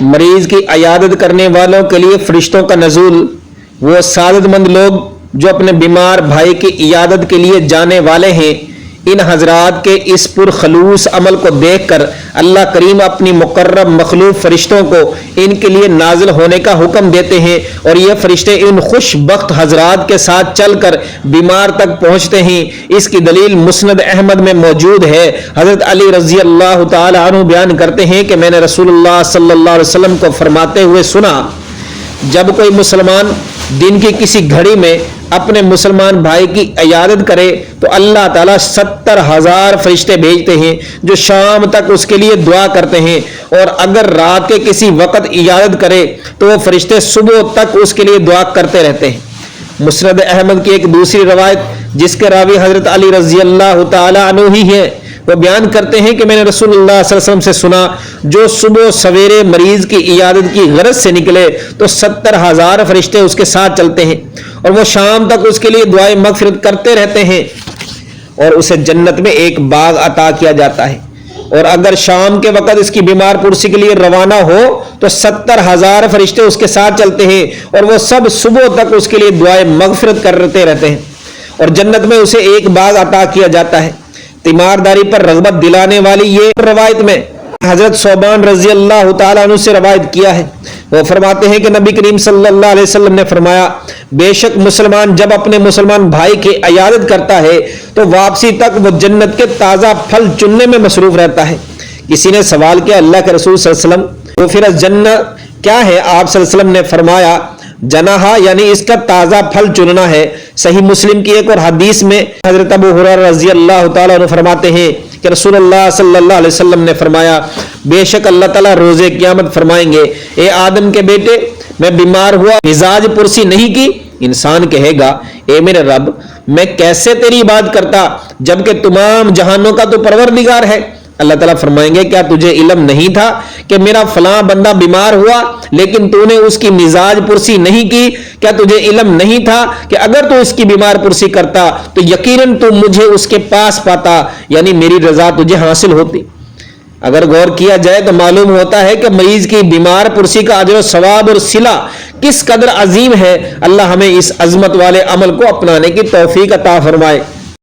مریض کی عیادت کرنے والوں کے لیے فرشتوں کا نزول، وہ سعادت مند لوگ جو اپنے بیمار بھائی کی عیادت کے لیے جانے والے ہیں، ان حضرات کے اس پرخلوص عمل کو دیکھ کر اللہ کریم اپنی مقرب مخلوق فرشتوں کو ان کے لیے نازل ہونے کا حکم دیتے ہیں، اور یہ فرشتے ان خوش بخت حضرات کے ساتھ چل کر بیمار تک پہنچتے ہیں۔ اس کی دلیل مسند احمد میں موجود ہے۔ حضرت علی رضی اللہ تعالی عنہ بیان کرتے ہیں کہ میں نے رسول اللہ صلی اللہ علیہ وسلم کو فرماتے ہوئے سنا، جب کوئی مسلمان دن کی کسی گھڑی میں اپنے مسلمان بھائی کی عیادت کرے تو اللہ تعالیٰ 70,000 فرشتے بھیجتے ہیں جو شام تک اس کے لیے دعا کرتے ہیں، اور اگر رات کے کسی وقت عیادت کرے تو وہ فرشتے صبح تک اس کے لیے دعا کرتے رہتے ہیں۔ مسند احمد کی ایک دوسری روایت جس کے راوی حضرت علی رضی اللہ تعالی عنہ ہی ہے، وہ بیان کرتے ہیں کہ میں نے رسول اللہ صلی اللہ علیہ وسلم سے سنا، جو صبح سویرے مریض کی عیادت کی غرض سے نکلے تو 70,000 فرشتے اس کے ساتھ چلتے ہیں، اور وہ شام تک اس کے لیے دعائیں مغفرت کرتے رہتے ہیں، اور اسے جنت میں ایک باغ عطا کیا جاتا ہے، اور اگر شام کے وقت اس کی بیمار پرسی کے لیے روانہ ہو تو 70,000 فرشتے اس کے ساتھ چلتے ہیں، اور وہ سب صبح تک اس کے لیے دعائیں مغفرت کرتے رہتے ہیں، اور جنت میں اسے ایک باغ عطا کیا جاتا ہے۔ تیمارداری پر رغبت دلانے والی یہ روایت میں حضرت ثوبان رضی اللہ تعالیٰ عنہ سے روایت کیا ہے، وہ فرماتے ہیں کہ نبی کریم صلی اللہ علیہ وسلم نے فرمایا، بے شک مسلمان جب اپنے مسلمان بھائی کی عیادت کرتا ہے تو واپسی تک وہ جنت کے تازہ پھل چننے میں مصروف رہتا ہے۔ کسی نے سوال کیا، اللہ کے رسول صلی اللہ علیہ وسلم تو پھر جنت کیا ہے؟ آپ صلی اللہ علیہ وسلم نے فرمایا، جناحا یعنی اس کا تازہ پھل چننا ہے۔ صحیح مسلم کی ایک اور حدیث میں حضرت ابو ہریرہ رضی اللہ تعالیٰ عنہ فرماتے ہیں کہ رسول اللہ صلی اللہ علیہ وسلم نے فرمایا، بے شک اللہ تعالیٰ روز قیامت فرمائیں گے، اے آدم کے بیٹے، میں بیمار ہوا، مزاج پرسی نہیں کی۔ انسان کہے گا، اے میرے رب، میں کیسے تیری عبادت کرتا جبکہ تمام جہانوں کا تو پروردگار ہے؟ اللہ تعالیٰ فرمائیں گے، کیا تجھے علم نہیں تھا کہ میرا فلاں بندہ بیمار ہوا لیکن تو نے اس کی مزاج پرسی نہیں کی؟ کیا تجھے علم نہیں تھا کہ اگر تو اس کی بیمار پرسی کرتا تو یقیناً تو مجھے اس کے پاس پاتا، یعنی میری رضا تجھے حاصل ہوتی؟ اگر غور کیا جائے تو معلوم ہوتا ہے کہ مریض کی بیمار پرسی کا اجر و ثواب اور صلہ کس قدر عظیم ہے۔ اللہ ہمیں اس عظمت والے عمل کو اپنانے کی توفیق عطا فرمائے۔